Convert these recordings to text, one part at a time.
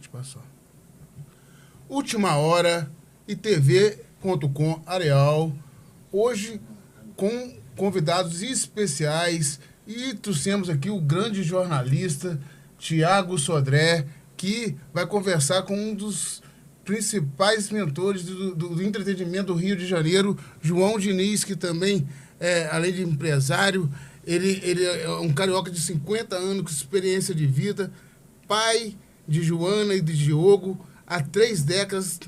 Passou. Última Hora e TV.com Areal, hoje com convidados especiais, e trouxemos aqui o grande jornalista Tiago Sodré, que vai conversar com um dos principais mentores do entretenimento do Rio de Janeiro, João Diniz, que também, além de empresário, ele é um carioca de 50 anos com experiência de vida, pai de Joana e de Diogo, há 3 décadas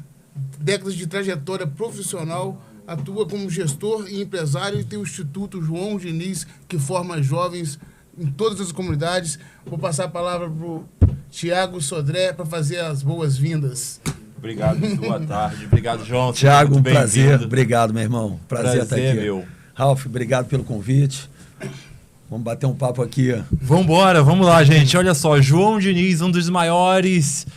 de trajetória profissional, atua como gestor e empresário e tem o Instituto João Diniz, que forma jovens em todas as comunidades. Vou passar a palavra para o Tiago Sodré para fazer as boas-vindas. Obrigado, boa tarde. Obrigado, João. Tiago, um prazer. Obrigado, meu irmão. Prazer estar aqui. Meu. Ralf, obrigado pelo convite. Vamos bater um papo aqui. Vambora, vamos lá, gente. Olha só, João Diniz, um dos maiores...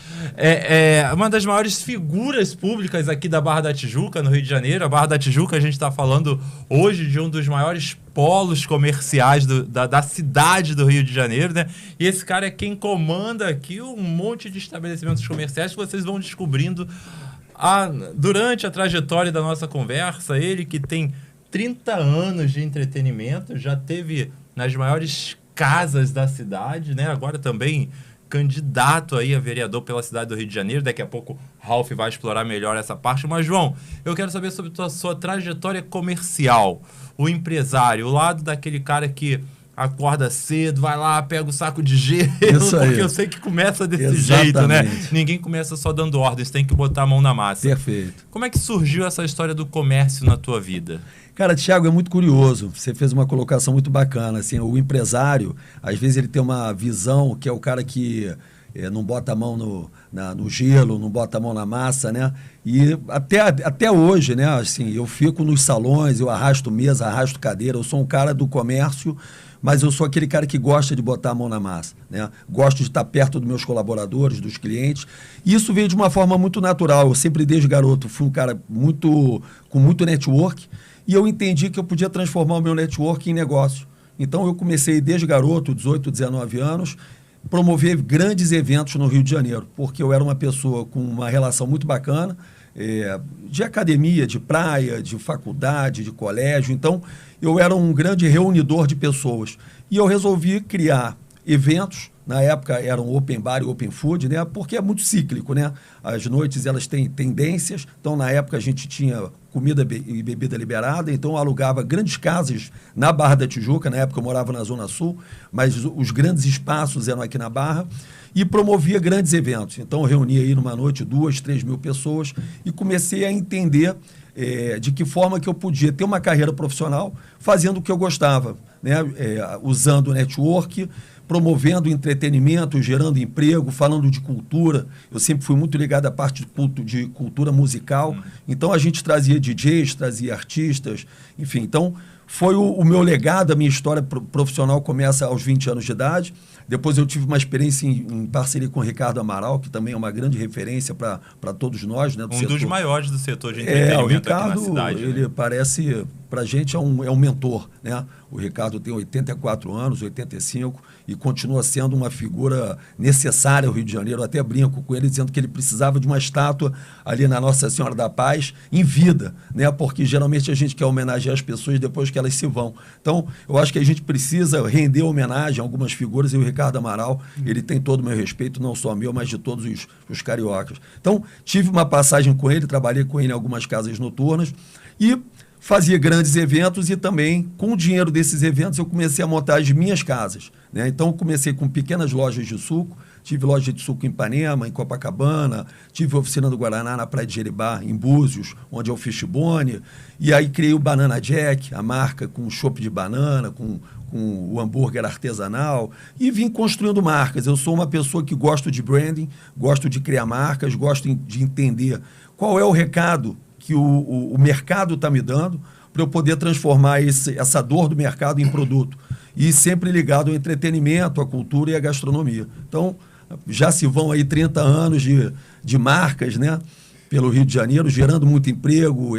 uma das maiores figuras públicas aqui da Barra da Tijuca, no Rio de Janeiro. A Barra da Tijuca, a gente está falando hoje de um dos maiores polos comerciais da cidade do Rio de Janeiro, né? E esse cara é quem comanda aqui um monte de estabelecimentos comerciais que vocês vão descobrindo durante a trajetória da nossa conversa. Ele que tem 30 anos de entretenimento, já teve nas maiores casas da cidade, né? Agora também candidato aí a vereador pela cidade do Rio de Janeiro. Daqui a pouco Ralf vai explorar melhor essa parte. Mas, João, eu quero saber sobre a sua trajetória comercial, o empresário, o lado daquele cara que acorda cedo, vai lá, pega o saco de gelo, porque eu sei que começa desse jeito, né? Ninguém começa só dando ordens, tem que botar a mão na massa. Perfeito. Como é que surgiu essa história do comércio na tua vida? Cara, Thiago, é muito curioso. Você fez uma colocação muito bacana. Assim, o empresário, às vezes ele tem uma visão que é o cara que não bota a mão no gelo, não bota a mão na massa, né? E até hoje, né? Assim, eu fico nos salões, eu arrasto mesa, arrasto cadeira, eu sou um cara do comércio, mas eu sou aquele cara que gosta de botar a mão na massa, né? Gosto de estar perto dos meus colaboradores, dos clientes. E isso veio de uma forma muito natural. Eu sempre, desde garoto, fui um cara com muito network, e eu entendi que eu podia transformar o meu network em negócio. Então, eu comecei desde garoto, 18, 19 anos, promover grandes eventos no Rio de Janeiro, porque eu era uma pessoa com uma relação muito bacana, de academia, de praia, de faculdade, de colégio. Então, eu era um grande reunidor de pessoas. E eu resolvi criar eventos. Na época eram open bar e open food, né? Porque é muito cíclico, né? As noites elas têm tendências. Então, na época, a gente tinha comida e bebida liberada. Então, eu alugava grandes casas na Barra da Tijuca. Na época, eu morava na Zona Sul, mas os grandes espaços eram aqui na Barra. E promovia grandes eventos. Então, eu reunia aí numa noite 2, 3 mil pessoas e comecei a entender de que forma que eu podia ter uma carreira profissional fazendo o que eu gostava, né? Usando o network, promovendo entretenimento, gerando emprego, falando de cultura. Eu sempre fui muito ligado à parte de cultura musical. Então, a gente trazia DJs, trazia artistas, enfim. Então, foi o meu legado, a minha história profissional começa aos 20 anos de idade. Depois eu tive uma experiência em parceria com o Ricardo Amaral, que também é uma grande referência para todos nós, né, do setor. Dos maiores do setor de entretenimento o Ricardo, aqui na cidade. Ele parece, para a gente, é um mentor, né? O Ricardo tem 84 anos, 85, e continua sendo uma figura necessária ao Rio de Janeiro. Eu até brinco com ele, dizendo que ele precisava de uma estátua ali na Nossa Senhora da Paz em vida, né? Porque geralmente a gente quer homenagear as pessoas depois que elas se vão. Então, eu acho que a gente precisa render homenagem a algumas figuras, e o Ricardo Amaral, ele tem todo o meu respeito, não só meu, mas de todos os cariocas. Então, tive uma passagem com ele, trabalhei com ele em algumas casas noturnas e fazia grandes eventos, e também, com o dinheiro desses eventos, eu comecei a montar as minhas casas, né? Então, comecei com pequenas lojas de suco. Tive loja de suco em Ipanema, em Copacabana, tive oficina do Guaraná na Praia de Jeribá, em Búzios, onde é o Fishbone, e aí criei o Banana Jack, a marca com o chopp de banana, com o hambúrguer artesanal, e vim construindo marcas. Eu sou uma pessoa que gosto de branding, gosto de criar marcas, gosto de entender qual é o recado que o mercado está me dando para eu poder transformar essa dor do mercado em produto. E sempre ligado ao entretenimento, à cultura e à gastronomia. Então, já se vão aí 30 anos de marcas, né, pelo Rio de Janeiro, gerando muito emprego,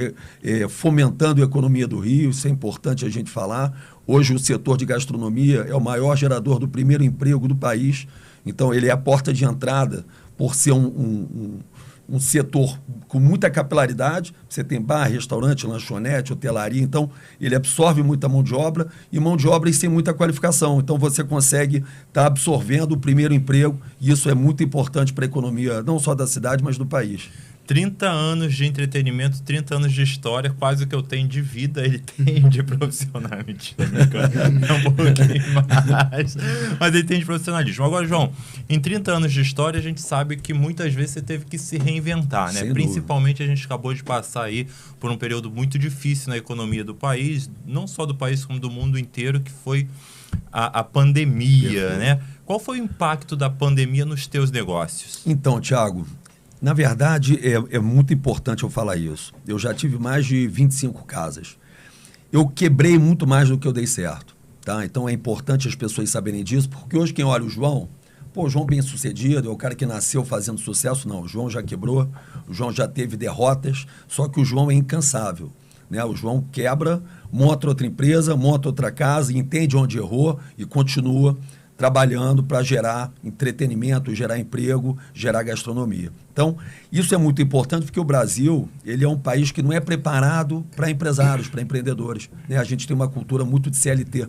fomentando a economia do Rio. Isso é importante a gente falar. Hoje o setor de gastronomia é o maior gerador do primeiro emprego do país. Então, ele é a porta de entrada por ser um setor com muita capilaridade. Você tem bar, restaurante, lanchonete, hotelaria, então ele absorve muita mão de obra e mão de obra sem muita qualificação. Então você consegue estar absorvendo o primeiro emprego e isso é muito importante para a economia, não só da cidade, mas do país. 30 anos de entretenimento, 30 anos de história, quase o que eu tenho de vida, ele tem de profissional. Mentira, é um pouquinho mais. Mas ele tem de profissionalismo. Agora, João, em 30 anos de história, a gente sabe que muitas vezes você teve que se reinventar, né? Principalmente a gente acabou de passar aí por um período muito difícil na economia do país, não só do país, como do mundo inteiro, que foi a pandemia, né? Qual foi o impacto da pandemia nos teus negócios? Então, Thiago, na verdade, é muito importante eu falar isso. Eu já tive mais de 25 casas. Eu quebrei muito mais do que eu dei certo. Tá? Então é importante as pessoas saberem disso, porque hoje quem olha o João, o João bem sucedido, é o cara que nasceu fazendo sucesso. Não, o João já quebrou, o João já teve derrotas, só que o João é incansável. Né? O João quebra, monta outra empresa, monta outra casa, entende onde errou e continua trabalhando para gerar entretenimento, gerar emprego, gerar gastronomia. Então, isso é muito importante porque o Brasil, ele é um país que não é preparado para empresários, para empreendedores. Né? A gente tem uma cultura muito de CLT.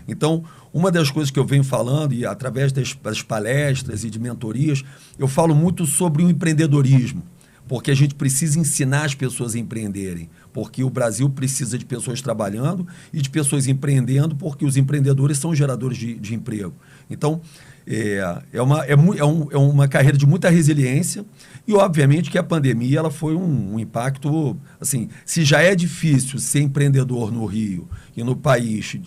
Então, uma das coisas que eu venho falando, e através das palestras e de mentorias, eu falo muito sobre o empreendedorismo, porque a gente precisa ensinar as pessoas a empreenderem, porque o Brasil precisa de pessoas trabalhando e de pessoas empreendendo, porque os empreendedores são geradores de emprego. Então, é uma carreira de muita resiliência e, obviamente, que a pandemia ela foi um impacto, assim, se já é difícil ser empreendedor no Rio e no país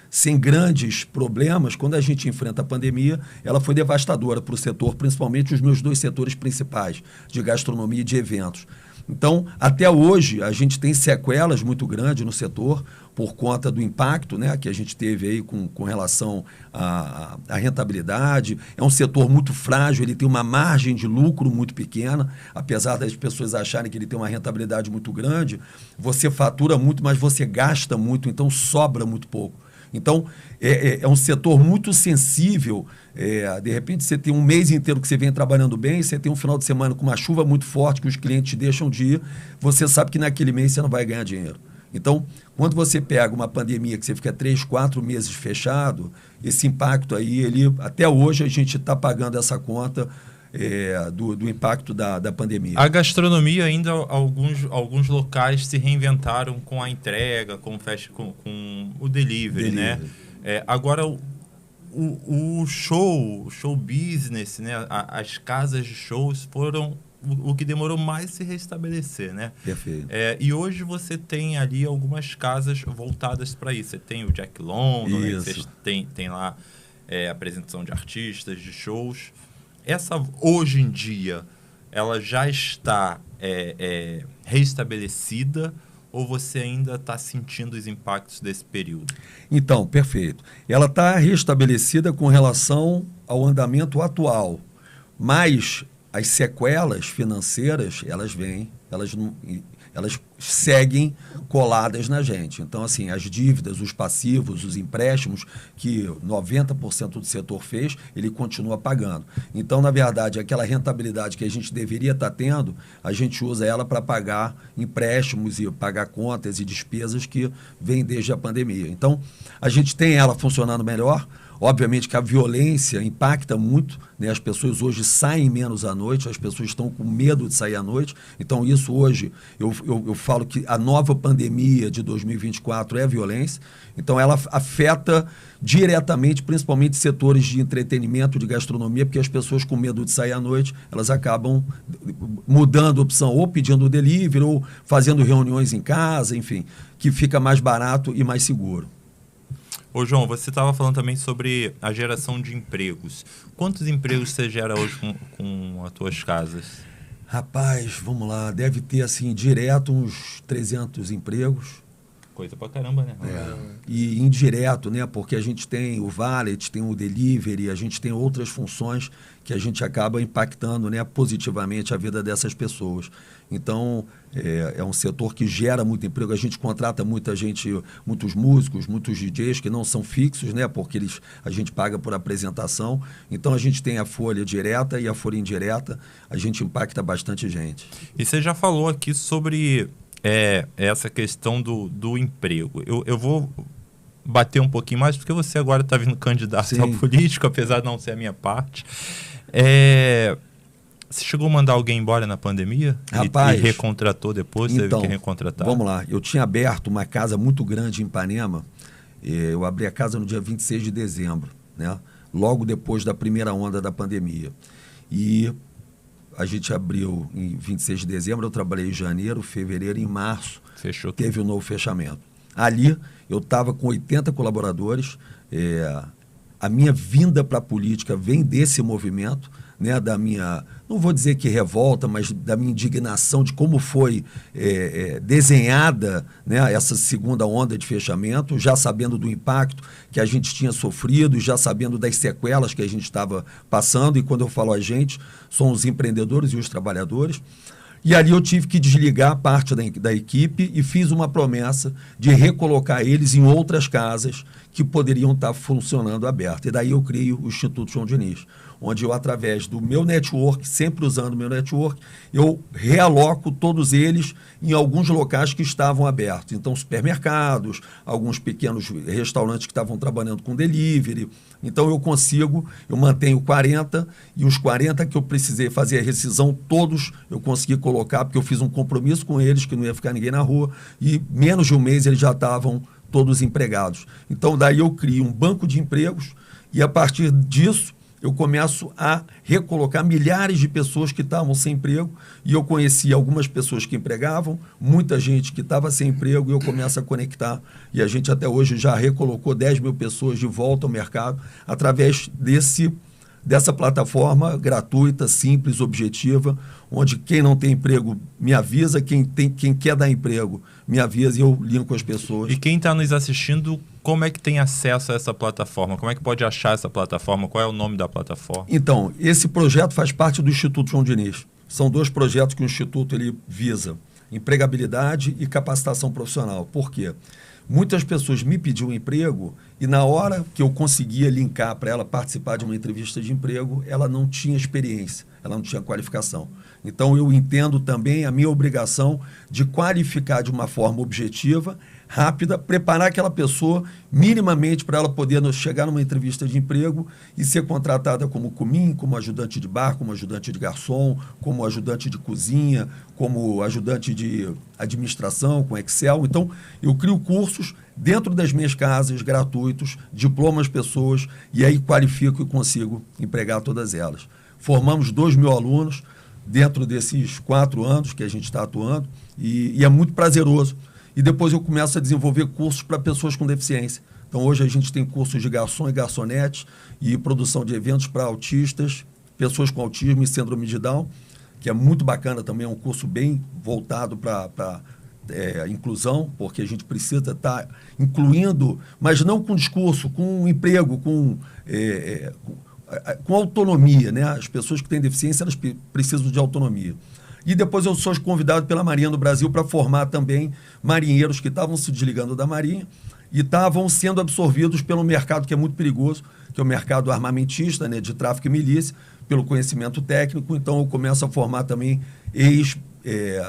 sem grandes problemas, quando a gente enfrenta a pandemia, ela foi devastadora para o setor, principalmente os meus dois setores principais, de gastronomia e de eventos. Então, até hoje, a gente tem sequelas muito grandes no setor por conta do impacto, né, que a gente teve aí com relação à rentabilidade. É um setor muito frágil, ele tem uma margem de lucro muito pequena, apesar das pessoas acharem que ele tem uma rentabilidade muito grande. Você fatura muito, mas você gasta muito, então sobra muito pouco. Então, é um setor muito sensível. De repente, você tem um mês inteiro que você vem trabalhando bem, você tem um final de semana com uma chuva muito forte que os clientes te deixam de ir, você sabe que naquele mês você não vai ganhar dinheiro. Então, quando você pega uma pandemia que você fica 3, 4 meses fechado, esse impacto aí, até hoje a gente está pagando essa conta do impacto da pandemia. A gastronomia ainda, alguns locais se reinventaram com a entrega, com o delivery, né? Agora, o show business, né? As casas de shows foram o que demorou mais se restabelecer, né? Perfeito. E hoje você tem ali algumas casas voltadas para isso. Você tem o Jack London, né? Você tem lá apresentação de artistas, de shows. Hoje em dia, ela já está restabelecida ou você ainda está sentindo os impactos desse período? Então, perfeito. Ela está restabelecida com relação ao andamento atual, mas as sequelas financeiras, elas vêm, elas seguem coladas na gente. Então, assim, as dívidas, os passivos, os empréstimos que 90% do setor fez, ele continua pagando. Então, na verdade, aquela rentabilidade que a gente deveria estar tendo, a gente usa ela para pagar empréstimos e pagar contas e despesas que vêm desde a pandemia. Então, a gente tem ela funcionando melhor. Obviamente que a violência impacta muito, né? As pessoas hoje saem menos à noite, as pessoas estão com medo de sair à noite. Então, isso hoje, eu falo que a nova pandemia de 2024 é a violência. Então, ela afeta diretamente, principalmente setores de entretenimento, de gastronomia, porque as pessoas com medo de sair à noite, elas acabam mudando a opção, ou pedindo delivery, ou fazendo reuniões em casa, enfim, que fica mais barato e mais seguro. Ô, João, você estava falando também sobre a geração de empregos. Quantos empregos você gera hoje com as tuas casas? Rapaz, vamos lá, deve ter assim, direto uns 300 empregos. Coisa pra caramba, né? E indireto, né? Porque a gente tem o valet, tem o delivery, a gente tem outras funções que a gente acaba impactando, né, positivamente a vida dessas pessoas. Então, é um setor que gera muito emprego. A gente contrata muita gente, muitos músicos, muitos DJs que não são fixos, né? Porque a gente paga por apresentação. Então, a gente tem a folha direta e a folha indireta. A gente impacta bastante gente. E você já falou aqui sobre essa questão do emprego. Eu vou bater um pouquinho mais, porque você agora está vindo candidato Sim. a político, apesar de não ser a minha parte. Você chegou a mandar alguém embora na pandemia? Rapaz, e recontratou depois? então, teve que recontratar? Vamos lá. Eu tinha aberto uma casa muito grande em Ipanema. Eu abri a casa no dia 26 de dezembro, né? Logo depois da primeira onda da pandemia. E a gente abriu em 26 de dezembro, eu trabalhei em janeiro, fevereiro e em março. Fechou tudo. Teve um novo fechamento. Ali, eu estava com 80 colaboradores. A minha vinda para a política vem desse movimento, né, da minha, não vou dizer que revolta, mas da minha indignação de como foi desenhada, né, essa segunda onda de fechamento, já sabendo do impacto que a gente tinha sofrido, já sabendo das sequelas que a gente estava passando, e quando eu falo a gente, são os empreendedores e os trabalhadores. E ali eu tive que desligar parte da equipe e fiz uma promessa de recolocar eles em outras casas que poderiam estar funcionando abertas. E daí eu criei o Instituto João Diniz, onde eu, através do meu network, sempre usando o meu network, eu realoco todos eles em alguns locais que estavam abertos. Então, supermercados, alguns pequenos restaurantes que estavam trabalhando com delivery. Então, eu mantenho 40, e os 40 que eu precisei fazer a rescisão, todos eu consegui colocar, porque eu fiz um compromisso com eles, que não ia ficar ninguém na rua, e menos de um mês eles já estavam todos empregados. Então, daí eu crio um banco de empregos, e a partir disso, eu começo a recolocar milhares de pessoas que estavam sem emprego, e eu conheci algumas pessoas que empregavam, muita gente que estava sem emprego, e eu começo a conectar, e a gente até hoje já recolocou 10 mil pessoas de volta ao mercado, através dessa plataforma gratuita, simples, objetiva, onde quem não tem emprego me avisa, quem quer dar emprego me avisa, e eu linko as pessoas. E quem está nos assistindo, como é que tem acesso a essa plataforma? Como é que pode achar essa plataforma? Qual é o nome da plataforma? Então, esse projeto faz parte do Instituto João Diniz. São dois projetos que o Instituto ele visa: empregabilidade e capacitação profissional. Por quê? Muitas pessoas me pediam emprego e, na hora que eu conseguia linkar para ela participar de uma entrevista de emprego, ela não tinha experiência, ela não tinha qualificação. Então, eu entendo também a minha obrigação de qualificar de uma forma objetiva, rápida, preparar aquela pessoa minimamente para ela poder chegar numa entrevista de emprego e ser contratada como comim, como ajudante de bar, como ajudante de garçom, como ajudante de cozinha, como ajudante de administração, com Excel. Então, eu crio cursos dentro das minhas casas, gratuitos, diplomo as pessoas e aí qualifico e consigo empregar todas elas. Formamos 2.000 alunos dentro desses 4 anos que a gente está atuando e é muito prazeroso. E depois eu começo a desenvolver cursos para pessoas com deficiência. Então, hoje a gente tem cursos de garçom e garçonete e produção de eventos para autistas, pessoas com autismo e síndrome de Down, que é muito bacana também, é um curso bem voltado para inclusão, porque a gente precisa estar incluindo, mas não com discurso, com emprego, com autonomia, né? As pessoas que têm deficiência, elas precisam de autonomia. E depois eu sou convidado pela Marinha do Brasil para formar também marinheiros que estavam se desligando da Marinha e estavam sendo absorvidos pelo mercado que é muito perigoso, que é o mercado armamentista, né, de tráfico e milícia, pelo conhecimento técnico. Então eu começo a formar também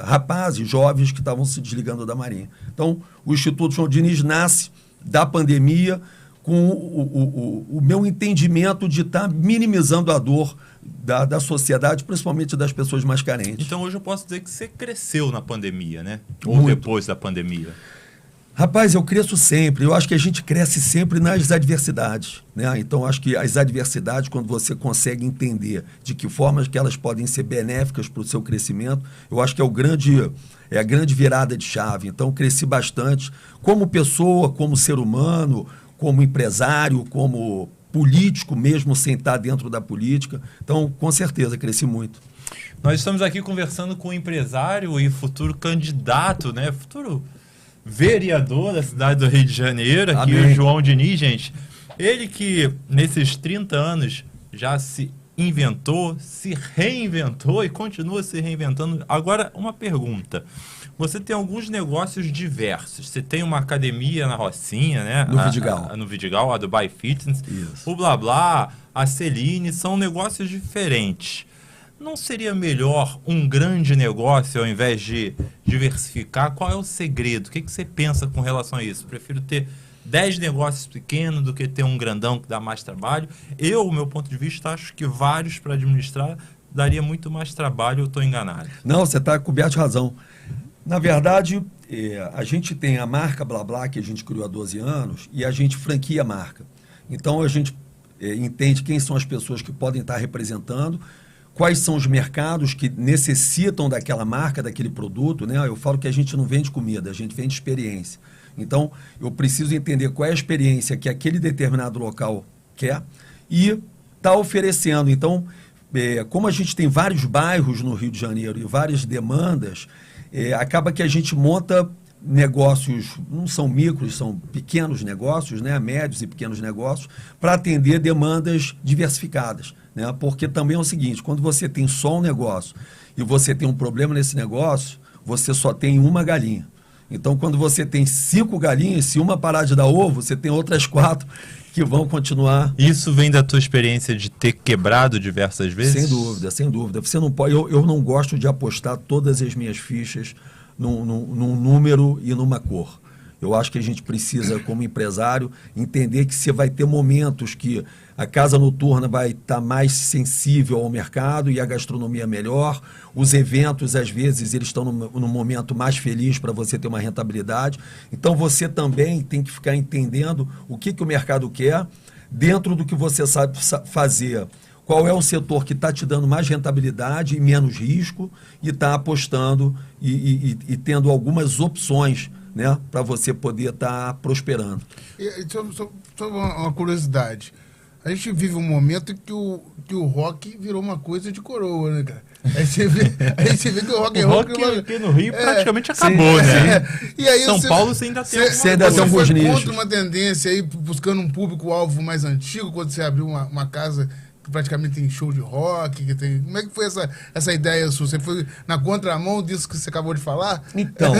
rapazes, jovens que estavam se desligando da Marinha. Então o Instituto João Diniz nasce da pandemia com o meu entendimento de estar minimizando a dor da sociedade, principalmente das pessoas mais carentes. Então hoje eu posso dizer que você cresceu na pandemia, né? Ou Muito. depois da pandemia? Rapaz, eu cresço sempre. Eu acho que a gente cresce sempre nas adversidades, né? Então, acho que as adversidades, quando você consegue entender de que formas que elas podem ser benéficas para o seu crescimento, eu acho que é a grande virada de chave. Então, cresci bastante como pessoa, como ser humano, como empresário, como político mesmo, sem estar dentro da política. Então, com certeza, cresci muito. Nós estamos aqui conversando com um empresário e futuro candidato, né? Futuro vereador da cidade do Rio de Janeiro, aqui Amém. o João Diniz, gente. Ele que nesses 30 anos já se inventou, se reinventou e continua se reinventando. Agora, uma pergunta. Você tem alguns negócios diversos. Você tem uma academia na Rocinha, né? No Vidigal. No Vidigal, a Dubai Fitness. Isso. O Blá Blá, a Celine, são negócios diferentes. Não seria melhor um grande negócio ao invés de diversificar? Qual é o segredo? O que você pensa com relação a isso? Prefiro ter 10 negócios pequenos do que ter um grandão que dá mais trabalho. O meu ponto de vista, acho que vários para administrar daria muito mais trabalho. Eu estou enganado. Não, você está coberto de razão. Na verdade, a gente tem a marca Blá Blá, que a gente criou há 12 anos, e a gente franquia a marca. Então, a gente entende quem são as pessoas que podem estar representando, quais são os mercados que necessitam daquela marca, daquele produto, né? Eu falo que a gente não vende comida, a gente vende experiência. Então, eu preciso entender qual é a experiência que aquele determinado local quer e está oferecendo. Então, como a gente tem vários bairros no Rio de Janeiro e várias demandas, acaba que a gente monta negócios, não são micros, são pequenos negócios, né? Médios e pequenos negócios, para atender demandas diversificadas. Né? Porque também é o seguinte, quando você tem só um negócio e você tem um problema nesse negócio, você só tem uma galinha. Então, quando você tem 5 galinhas, se uma parar de dar ovo, você tem outras 4 que vão continuar. Isso vem da tua experiência de ter quebrado diversas vezes? Sem dúvida, sem dúvida. Você não pode, eu não gosto de apostar todas as minhas fichas num número e numa cor. Eu acho que a gente precisa, como empresário, entender que você vai ter momentos que a casa noturna vai estar mais sensível ao mercado e a gastronomia melhor. Os eventos, às vezes, eles estão no momento mais feliz para você ter uma rentabilidade. Então, você também tem que ficar entendendo o que o mercado quer, dentro do que você sabe fazer. Qual é o setor que está te dando mais rentabilidade e menos risco e está apostando e tendo algumas opções, né, para você poder estar prosperando. Só uma curiosidade. A gente vive um momento que o rock virou uma coisa de coroa, né, cara? Aí você vê que o rock aqui no Rio praticamente acabou, né? E aí São Paulo você ainda tem Você ainda tem alguns nichos. contra uma tendência aí, buscando um público-alvo mais antigo, quando você abriu uma casa que praticamente tem show de rock, que tem... Como é que foi essa ideia sua? Você foi na contramão disso que você acabou de falar? Então,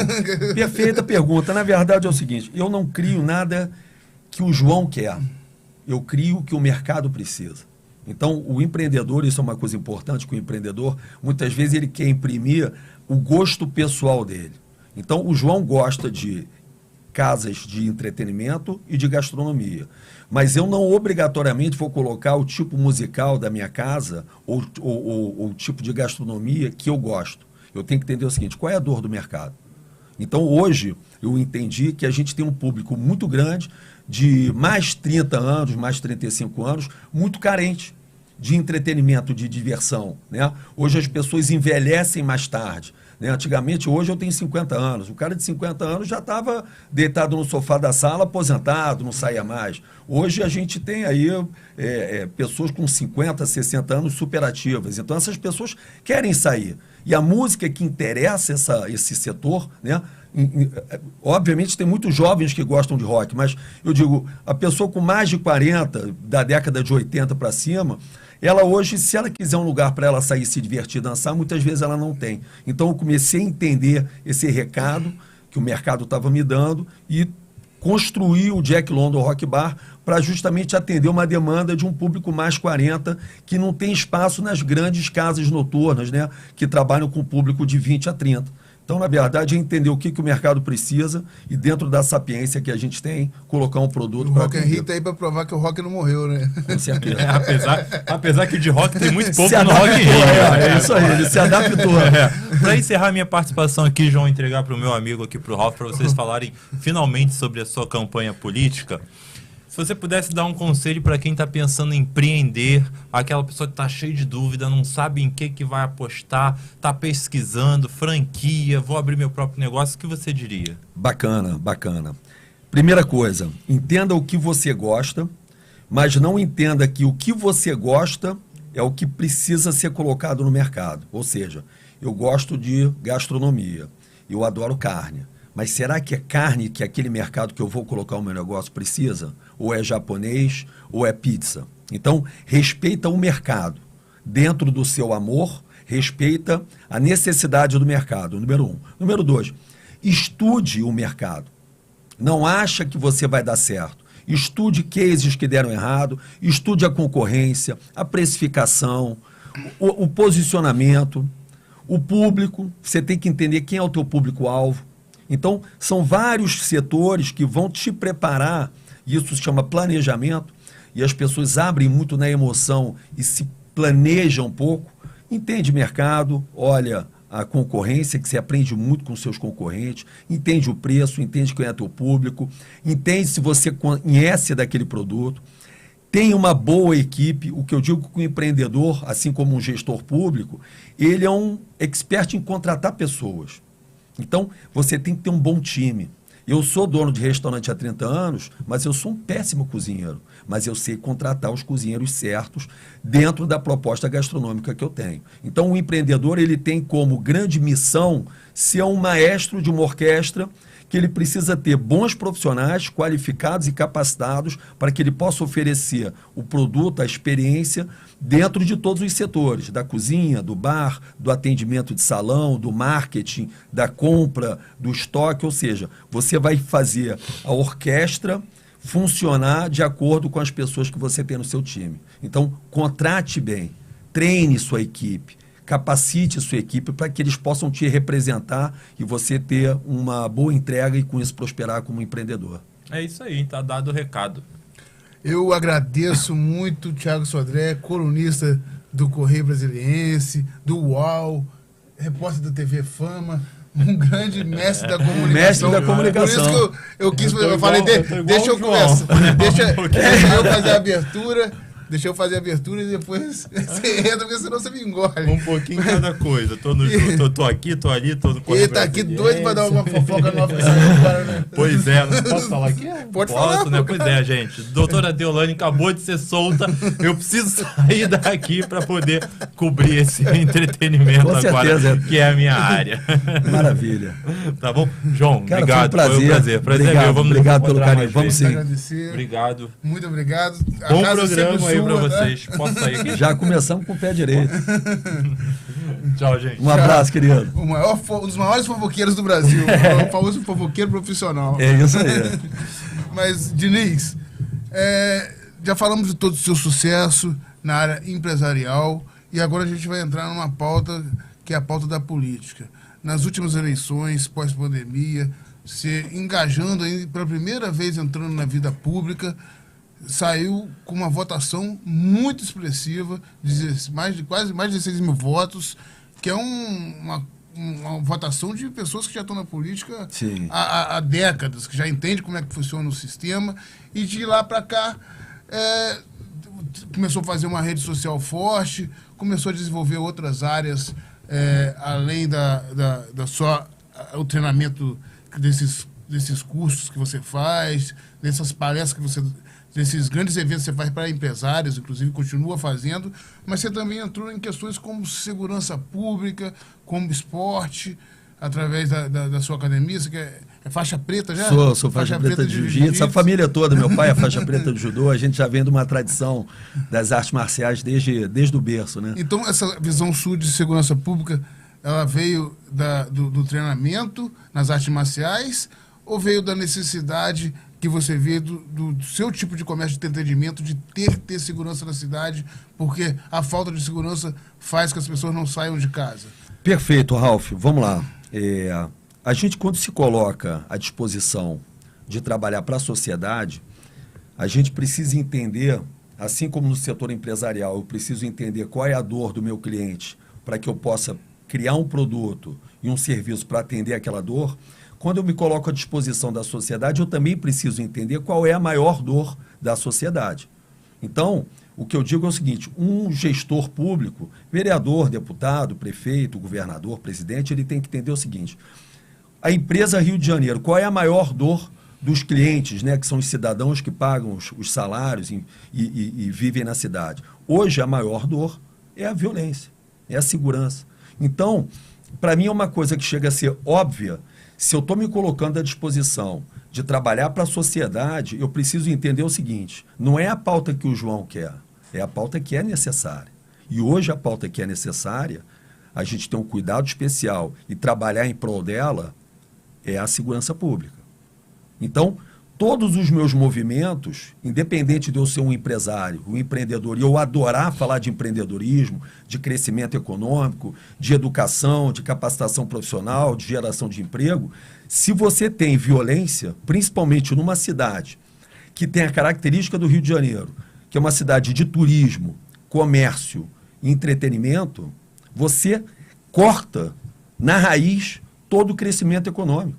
perfeita pergunta. Na verdade é o seguinte, eu não crio nada que o João quer. Eu crio o que o mercado precisa. Então, o empreendedor, isso é uma coisa importante, que o empreendedor, muitas vezes ele quer imprimir o gosto pessoal dele. Então, o João gosta de casas de entretenimento e de gastronomia. Mas eu não obrigatoriamente vou colocar o tipo musical da minha casa ou o tipo de gastronomia que eu gosto. Eu tenho que entender o seguinte, qual é a dor do mercado? Então, hoje, eu entendi que a gente tem um público muito grande, de mais 30 anos, mais 35 anos, muito carente de entretenimento, de diversão. Né? Hoje as pessoas envelhecem mais tarde. Né? Antigamente, hoje eu tenho 50 anos. O cara de 50 anos já estava deitado no sofá da sala, aposentado, não saía mais. Hoje a gente tem aí pessoas com 50, 60 anos superativas. Então essas pessoas querem sair. E a música que interessa esse setor, né? Obviamente tem muitos jovens que gostam de rock, mas eu digo, a pessoa com mais de 40, da década de 80 para cima, ela hoje, se ela quiser um lugar para ela sair, se divertir, dançar, muitas vezes ela não tem. Então eu comecei a entender esse recado que o mercado estava me dando e construí o Jack London Rock Bar para justamente atender uma demanda de um público mais 40, que não tem espaço nas grandes casas noturnas, né, que trabalham com público de 20 a 30. Então, na verdade, é entender o que o mercado precisa e, dentro da sapiência que a gente tem, colocar um produto para... O Rock in Rio está aí para provar que o rock não morreu, né? Com certeza. Apesar que de rock tem muito pouco no Rock in Rio. É isso aí, ele se adaptou. Para encerrar minha participação aqui, João, entregar para o meu amigo aqui, para o Ralf, para vocês falarem finalmente sobre a sua campanha política. Se você pudesse dar um conselho para quem está pensando em empreender, aquela pessoa que está cheia de dúvida, não sabe em que vai apostar, está pesquisando, franquia, vou abrir meu próprio negócio, o que você diria? Bacana, bacana. Primeira coisa, entenda o que você gosta, mas não entenda que o que você gosta é o que precisa ser colocado no mercado. Ou seja, eu gosto de gastronomia, eu adoro carne, Mas será que é carne que aquele mercado que eu vou colocar o meu negócio precisa? Ou é japonês, ou é pizza? Então, respeita o mercado. Dentro do seu amor, respeita a necessidade do mercado, número 1. Número 2, estude o mercado. Não acha que você vai dar certo. Estude cases que deram errado, estude a concorrência, a precificação, o posicionamento, o público. Você tem que entender quem é o teu público-alvo. Então, são vários setores que vão te preparar, isso se chama planejamento, e as pessoas abrem muito na emoção e se planejam um pouco, entende mercado, olha a concorrência, que você aprende muito com seus concorrentes, entende o preço, entende quem é teu público, entende se você conhece daquele produto, tem uma boa equipe. O que eu digo que o empreendedor, assim como um gestor público, ele é um expert em contratar pessoas. Então, você tem que ter um bom time. Eu sou dono de restaurante há 30 anos, mas eu sou um péssimo cozinheiro. Mas eu sei contratar os cozinheiros certos dentro da proposta gastronômica que eu tenho. Então, o empreendedor, ele tem como grande missão ser um maestro de uma orquestra, que ele precisa ter bons profissionais qualificados e capacitados para que ele possa oferecer o produto, a experiência, dentro de todos os setores, da cozinha, do bar, do atendimento de salão, do marketing, da compra, do estoque, ou seja, você vai fazer a orquestra funcionar de acordo com as pessoas que você tem no seu time. Então, contrate bem, treine sua equipe, capacite sua equipe para que eles possam te representar e você ter uma boa entrega e com isso prosperar como empreendedor. É isso aí, tá dado o recado. Eu agradeço muito o Thiago Sodré, colunista do Correio Brasiliense, do UOL, repórter da TV Fama, um grande mestre da comunicação. Mestre da comunicação. Por isso que eu quis, eu falei, deixa eu começar, deixa eu fazer a abertura. Deixa eu fazer a abertura e depois você entra, porque senão você me engole. Um pouquinho cada coisa. Tô aqui, tô ali, tô no Correio Ele tá aqui Brasiliense. doido pra dar uma fofoca nova que saiu agora, né? Pois é, não posso falar aqui? Pode Posso, falar, né? pô. Pois é, gente. Doutora Deolane acabou de ser solta. Eu preciso sair daqui para poder cobrir esse entretenimento Com agora, certeza. que é a minha área. Maravilha. Tá bom? João, Cara, obrigado. foi um prazer. Prazer Obrigado, meu. Vamos obrigado nos pelo encontrar carinho. mais Vamos vezes. sim. Agradecer. Obrigado. Muito obrigado. A Bom casa sempre programa aí pra sua, tá? vocês. Posso sair aqui? Já começamos com o pé direito. Tchau, gente. Um abraço, querido. Um dos maiores fofoqueiros do Brasil. O famoso fofoqueiro profissional. É isso aí. Mas, Diniz, já falamos de todo o seu sucesso na área empresarial e agora a gente vai entrar numa pauta que é a pauta da política. Nas últimas eleições, pós-pandemia, se engajando aí pela primeira vez entrando na vida pública, saiu com uma votação muito expressiva, quase mais de 16 mil votos, que é uma votação de pessoas que já estão na política há décadas, que já entendem como é que funciona o sistema, e de lá para cá começou a fazer uma rede social forte, começou a desenvolver outras áreas, além só o treinamento desses cursos que você faz, dessas palestras que você... desses grandes eventos que você faz para empresários, inclusive, continua fazendo, mas você também entrou em questões como segurança pública, como esporte, através da sua academia. Você é faixa preta já? Sou faixa preta de jiu-jitsu. A família toda, meu pai é faixa preta de judô, a gente já vem de uma tradição das artes marciais desde o berço, né? Então, essa visão sua de segurança pública, ela veio do treinamento nas artes marciais ou veio da necessidade que você vê do seu tipo de comércio de atendimento, de ter segurança na cidade, porque a falta de segurança faz que as pessoas não saiam de casa? Perfeito, Ralf. Vamos lá. A gente, quando se coloca à disposição de trabalhar para a sociedade, a gente precisa entender, assim como no setor empresarial, eu preciso entender qual é a dor do meu cliente para que eu possa criar um produto e um serviço para atender aquela dor. Quando eu me coloco à disposição da sociedade, eu também preciso entender qual é a maior dor da sociedade. Então, o que eu digo é o seguinte, um gestor público, vereador, deputado, prefeito, governador, presidente, ele tem que entender o seguinte, a empresa Rio de Janeiro, qual é a maior dor dos clientes, né, que são os cidadãos que pagam os salários e vivem na cidade? Hoje, a maior dor é a violência, é a segurança. Então, para mim é uma coisa que chega a ser óbvia. Se eu estou me colocando à disposição de trabalhar para a sociedade, eu preciso entender o seguinte, não é a pauta que o João quer, é a pauta que é necessária. E hoje a pauta que é necessária, a gente tem um cuidado especial e trabalhar em prol dela, é a segurança pública. Então, todos os meus movimentos, independente de eu ser um empresário, um empreendedor, e eu adorar falar de empreendedorismo, de crescimento econômico, de educação, de capacitação profissional, de geração de emprego, se você tem violência, principalmente numa cidade que tem a característica do Rio de Janeiro, que é uma cidade de turismo, comércio e entretenimento, você corta na raiz todo o crescimento econômico.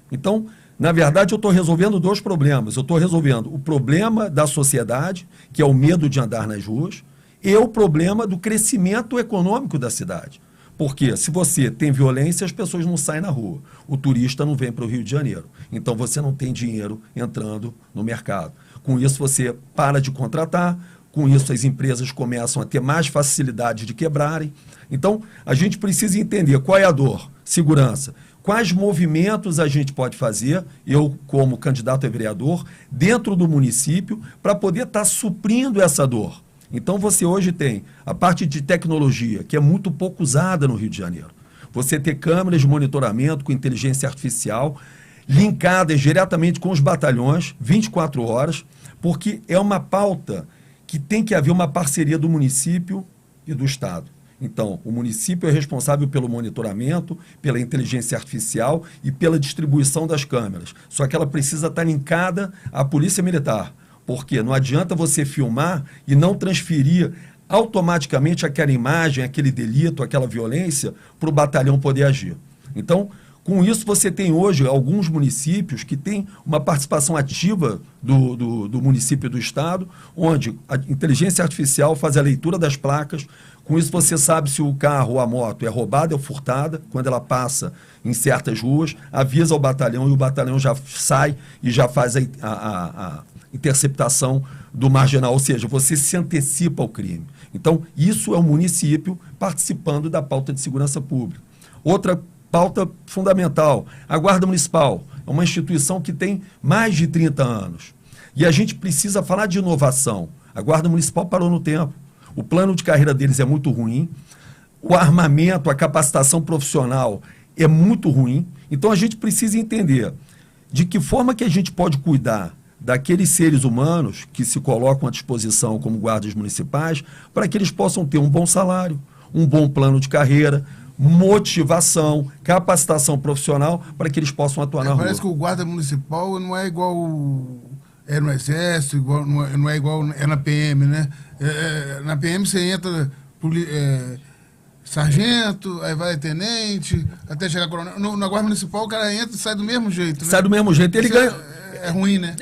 Então, na verdade, eu estou resolvendo dois problemas. Eu estou resolvendo o problema da sociedade, que é o medo de andar nas ruas, e o problema do crescimento econômico da cidade. Porque se você tem violência, as pessoas não saem na rua. O turista não vem para o Rio de Janeiro. Então, você não tem dinheiro entrando no mercado. Com isso, você para de contratar. Com isso, as empresas começam a ter mais facilidade de quebrarem. Então, a gente precisa entender qual é a dor, segurança. Quais movimentos a gente pode fazer, eu como candidato a vereador, dentro do município, para poder estar suprindo essa dor. Então você hoje tem a parte de tecnologia, que é muito pouco usada no Rio de Janeiro. Você ter câmeras de monitoramento com inteligência artificial, linkadas diretamente com os batalhões, 24 horas, porque é uma pauta que tem que haver uma parceria do município e do Estado. Então, o município é responsável pelo monitoramento, pela inteligência artificial e pela distribuição das câmeras. Só que ela precisa estar linkada à Polícia Militar, porque não adianta você filmar e não transferir automaticamente aquela imagem, aquele delito, aquela violência para o batalhão poder agir. Então, com isso, você tem hoje alguns municípios que têm uma participação ativa do município e do Estado, onde a inteligência artificial faz a leitura das placas. Com isso, você sabe se o carro ou a moto é roubada ou furtada, quando ela passa em certas ruas, avisa ao batalhão e o batalhão já sai e já faz a interceptação do marginal, ou seja, você se antecipa ao crime. Então, isso é o município participando da pauta de segurança pública. Outra pauta fundamental, a Guarda Municipal, é uma instituição que tem mais de 30 anos. E a gente precisa falar de inovação. A Guarda Municipal parou no tempo. O plano de carreira deles é muito ruim, o armamento, a capacitação profissional é muito ruim. Então a gente precisa entender de que forma que a gente pode cuidar daqueles seres humanos que se colocam à disposição como guardas municipais para que eles possam ter um bom salário, um bom plano de carreira, motivação, capacitação profissional para que eles possam atuar na rua. Parece que o guarda municipal não é igual é no Exército, igual, não é igual é na PM, né? Na PM você entra sargento, aí vai tenente, até chegar coronel. Na Guarda Municipal o cara entra e sai do mesmo jeito, né? Sai do mesmo jeito. Ele ganha... É ruim, né?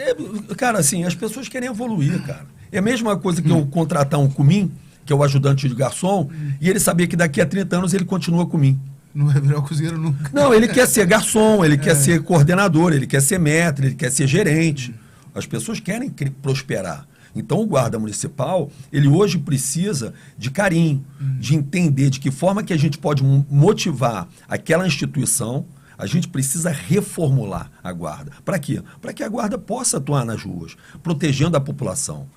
Cara, assim, as pessoas querem evoluir, cara. É a mesma coisa que eu contratar um cumim, que é o ajudante de garçom, e ele saber que daqui a 30 anos ele continua comigo. Não vai virar o cozinheiro nunca. Não, ele quer ser garçom, ele quer ser coordenador, ele quer ser maître, ele quer ser gerente. As pessoas querem prosperar. Então, o guarda municipal, ele hoje precisa de carinho, de entender de que forma que a gente pode motivar aquela instituição. A gente precisa reformular a guarda. Para quê? Para que a guarda possa atuar nas ruas, protegendo a população,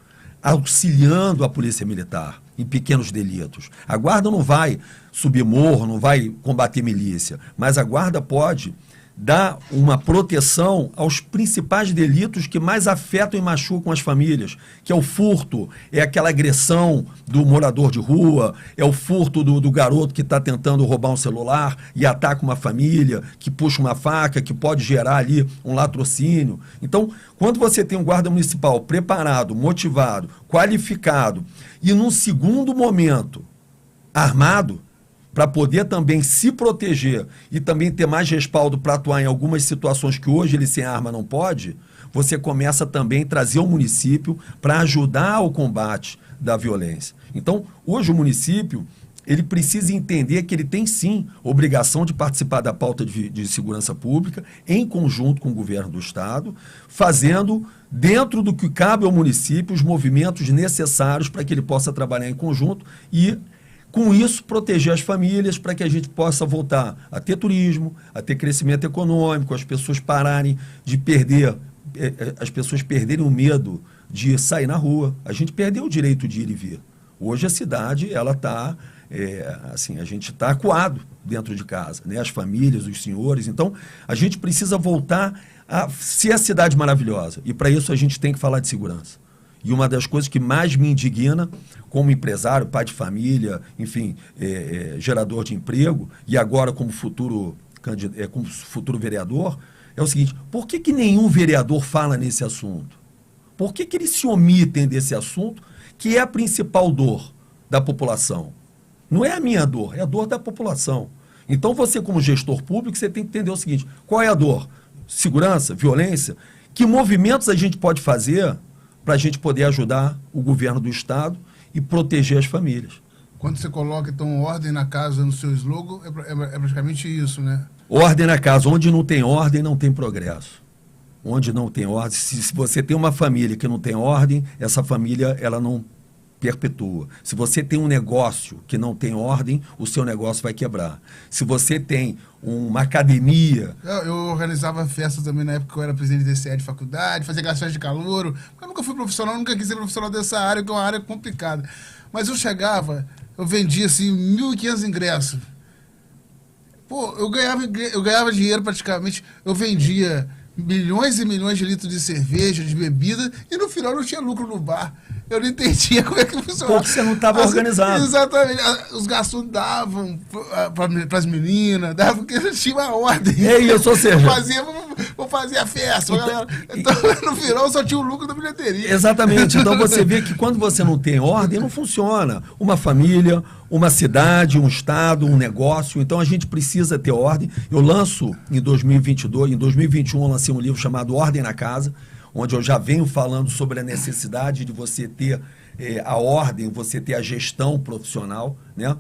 auxiliando a polícia militar em pequenos delitos. A guarda não vai subir morro, não vai combater milícia, mas a guarda pode dar uma proteção aos principais delitos que mais afetam e machucam as famílias, que é o furto, é aquela agressão do morador de rua, é o furto do garoto que está tentando roubar um celular e ataca uma família, que puxa uma faca, que pode gerar ali um latrocínio. Então, quando você tem um guarda municipal preparado, motivado, qualificado e num segundo momento armado, para poder também se proteger e também ter mais respaldo para atuar em algumas situações que hoje ele sem arma não pode, você começa também a trazer o município para ajudar o combate da violência. Então, hoje o município, ele precisa entender que ele tem sim obrigação de participar da pauta de segurança pública em conjunto com o governo do Estado, fazendo dentro do que cabe ao município os movimentos necessários para que ele possa trabalhar em conjunto e com isso, proteger as famílias para que a gente possa voltar a ter turismo, a ter crescimento econômico, as pessoas pararem de perder, as pessoas perderem o medo de sair na rua. A gente perdeu o direito de ir e vir. Hoje a cidade, ela está, assim, a gente está acuado dentro de casa, né? As famílias, os senhores. Então, a gente precisa voltar a ser a cidade maravilhosa. E para isso a gente tem que falar de segurança. E uma das coisas que mais me indigna, como empresário, pai de família, enfim, gerador de emprego, e agora como futuro vereador, é o seguinte: por que nenhum vereador fala nesse assunto? Por que eles se omitem desse assunto, que é a principal dor da população? Não é a minha dor, é a dor da população. Então você, como gestor público, você tem que entender o seguinte: qual é a dor? Segurança? Violência? Que movimentos a gente pode fazer para a gente poder ajudar o governo do Estado e proteger as famílias? Quando você coloca, então, ordem na casa no seu slogan, é praticamente isso, né? Ordem na casa. Onde não tem ordem, não tem progresso. Onde não tem ordem, se você tem uma família que não tem ordem, essa família, ela não perpetua. Se você tem um negócio que não tem ordem, o seu negócio vai quebrar. Se você tem uma academia... Eu organizava festa também na época que eu era presidente de DCE de faculdade, fazia gastos de calouro. Eu nunca fui profissional, nunca quis ser profissional dessa área, que é uma área complicada. Mas eu chegava, eu vendia assim 1.500 ingressos. Pô, eu ganhava dinheiro praticamente, eu vendia milhões e milhões de litros de cerveja, de bebida, e no final não tinha lucro no bar. Eu não entendia como é que funcionava. Porque você não estava organizado. Exatamente. Os garçons davam para as meninas, davam porque tinha uma ordem. É isso, ou seja... Vou fazer a festa. Então, no final, só tinha o lucro da bilheteria. Exatamente. Então, você vê que quando você não tem ordem, não funciona. Uma família, uma cidade, um estado, um negócio. Então, a gente precisa ter ordem. Eu lanço em 2022, em 2021, eu lancei um livro chamado Ordem na Casa, onde eu já venho falando sobre a necessidade de você ter a ordem, você ter a gestão profissional, né?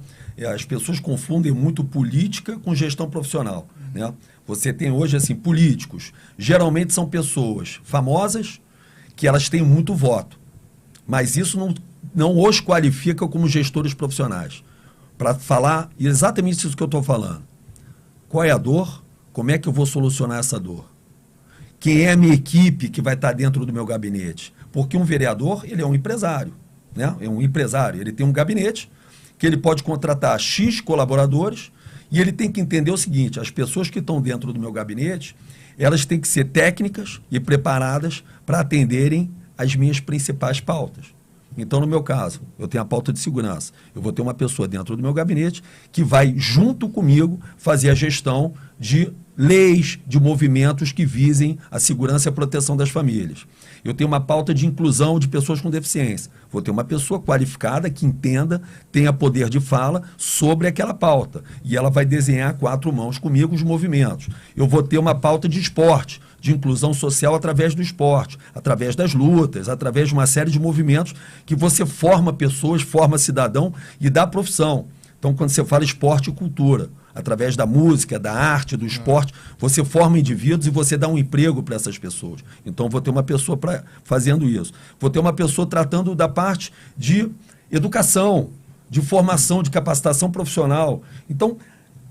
As pessoas confundem muito política com gestão profissional, né? Você tem hoje, assim, políticos, geralmente são pessoas famosas, que elas têm muito voto, mas isso não os qualifica como gestores profissionais. Para falar exatamente isso que eu estou falando. Qual é a dor? Como é que eu vou solucionar essa dor? Quem é a minha equipe que vai estar dentro do meu gabinete? Porque um vereador, ele é um empresário, né? É um empresário, ele tem um gabinete que ele pode contratar X colaboradores e ele tem que entender o seguinte: as pessoas que estão dentro do meu gabinete, elas têm que ser técnicas e preparadas para atenderem as minhas principais pautas. Então, no meu caso, eu tenho a pauta de segurança. Eu vou ter uma pessoa dentro do meu gabinete que vai, junto comigo, fazer a gestão de leis, de movimentos que visem a segurança e a proteção das famílias. Eu tenho uma pauta de inclusão de pessoas com deficiência. Vou ter uma pessoa qualificada que entenda, tenha poder de fala sobre aquela pauta. E ela vai desenhar 4 mãos comigo os movimentos. Eu vou ter uma pauta de esporte, de inclusão social através do esporte, através das lutas, através de uma série de movimentos que você forma pessoas, forma cidadão e dá profissão. Então, quando você fala esporte e cultura, através da música, da arte, do esporte, você forma indivíduos e você dá um emprego para essas pessoas. Então, vou ter uma pessoa fazendo isso. Vou ter uma pessoa tratando da parte de educação, de formação, de capacitação profissional. Então,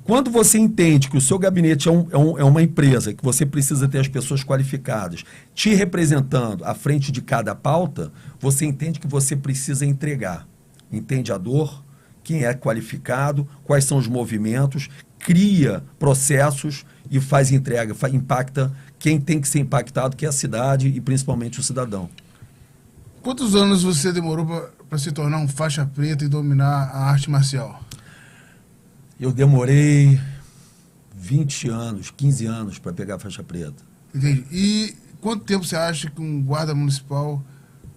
quando você entende que o seu gabinete é uma empresa, que você precisa ter as pessoas qualificadas te representando à frente de cada pauta, você entende que você precisa entregar. Entende a dor, quem é qualificado, quais são os movimentos, cria processos e faz entrega, impacta quem tem que ser impactado, que é a cidade e principalmente o cidadão. Quantos anos você demorou para se tornar um faixa preta e dominar a arte marcial? Eu demorei 20 anos, 15 anos para pegar a faixa preta. Entendi. E quanto tempo você acha que um guarda municipal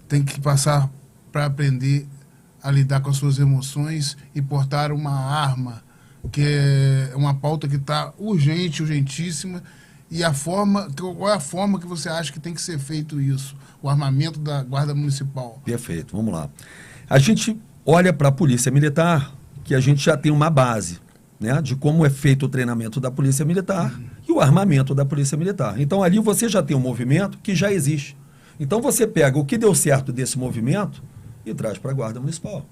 tem que passar para aprender a lidar com as suas emoções e portar uma arma, que é uma pauta que está urgentíssima, e qual é a forma que você acha que tem que ser feito isso, o armamento da Guarda Municipal? Perfeito, vamos lá. A gente olha para a Polícia Militar, que a gente já tem uma base, né, de como é feito o treinamento da Polícia Militar e o armamento da Polícia Militar. Então, ali você já tem um movimento que já existe. Então, você pega o que deu certo desse movimento e traz para a Guarda Municipal.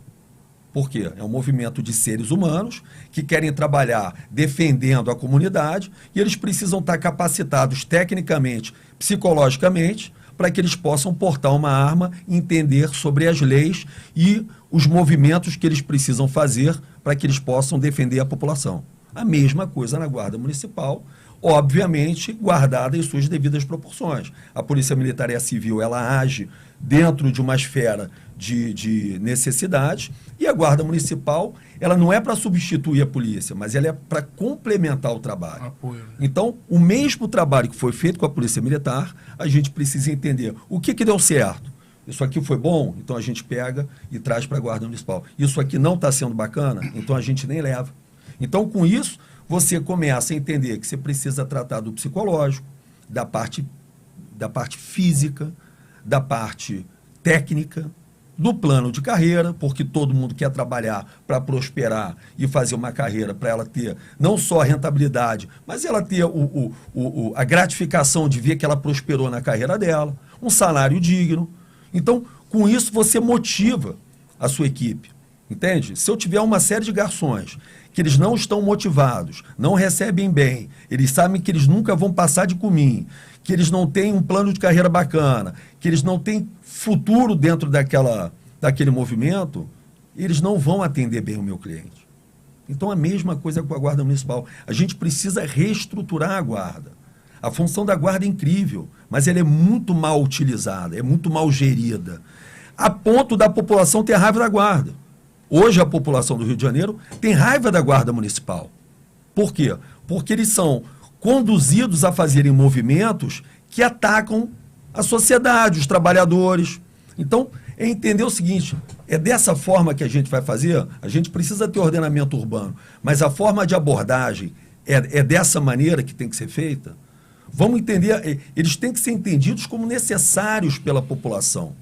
Por quê? É um movimento de seres humanos que querem trabalhar defendendo a comunidade e eles precisam estar capacitados tecnicamente, psicologicamente, para que eles possam portar uma arma e entender sobre as leis e os movimentos que eles precisam fazer para que eles possam defender a população. A mesma coisa na Guarda Municipal, obviamente guardada em suas devidas proporções. A Polícia Militar e a Civil, ela age dentro de uma esfera de necessidade, e a Guarda Municipal, ela não é para substituir a polícia, mas ela é para complementar o trabalho. Apoio, né? Então, o mesmo trabalho que foi feito com a Polícia Militar, a gente precisa entender o que deu certo. Isso aqui foi bom, então a gente pega e traz para a Guarda Municipal. Isso aqui não está sendo bacana, então a gente nem leva. Então, com isso, você começa a entender que você precisa tratar do psicológico, da parte física, da parte técnica, do plano de carreira, porque todo mundo quer trabalhar para prosperar e fazer uma carreira para ela ter não só a rentabilidade, mas ela ter a gratificação de ver que ela prosperou na carreira dela, um salário digno. Então, com isso, você motiva a sua equipe, entende? Se eu tiver uma série de garçons que eles não estão motivados, não recebem bem, eles sabem que eles nunca vão passar de comim, que eles não têm um plano de carreira bacana, que eles não têm futuro dentro daquele movimento, eles não vão atender bem o meu cliente. Então, a mesma coisa com a Guarda Municipal. A gente precisa reestruturar a Guarda. A função da Guarda é incrível, mas ela é muito mal utilizada, é muito mal gerida, a ponto da população ter raiva da Guarda. Hoje, a população do Rio de Janeiro tem raiva da Guarda Municipal. Por quê? Porque eles são conduzidos a fazerem movimentos que atacam a sociedade, os trabalhadores. Então, é entender o seguinte, é dessa forma que a gente vai fazer, a gente precisa ter ordenamento urbano, mas a forma de abordagem é dessa maneira que tem que ser feita. Vamos entender, eles têm que ser entendidos como necessários pela população.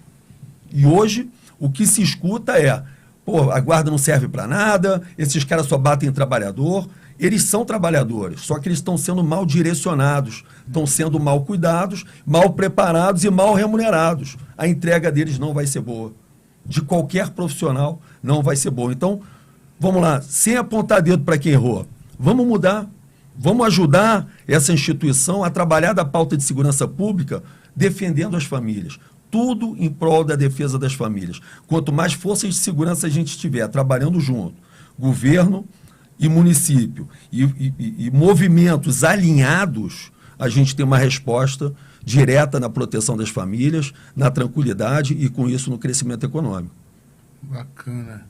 E hoje, o que se escuta é, pô, a guarda não serve para nada, esses caras só batem em trabalhador. Eles são trabalhadores, só que eles estão sendo mal direcionados, estão sendo mal cuidados, mal preparados e mal remunerados. A entrega deles não vai ser boa. De qualquer profissional não vai ser boa. Então, vamos lá, sem apontar dedo para quem errou, vamos mudar, vamos ajudar essa instituição a trabalhar da pauta de segurança pública, defendendo as famílias. Tudo em prol da defesa das famílias. Quanto mais forças de segurança a gente tiver trabalhando junto, governo e município, e movimentos alinhados, a gente tem uma resposta direta na proteção das famílias, na tranquilidade e, com isso, no crescimento econômico. Bacana.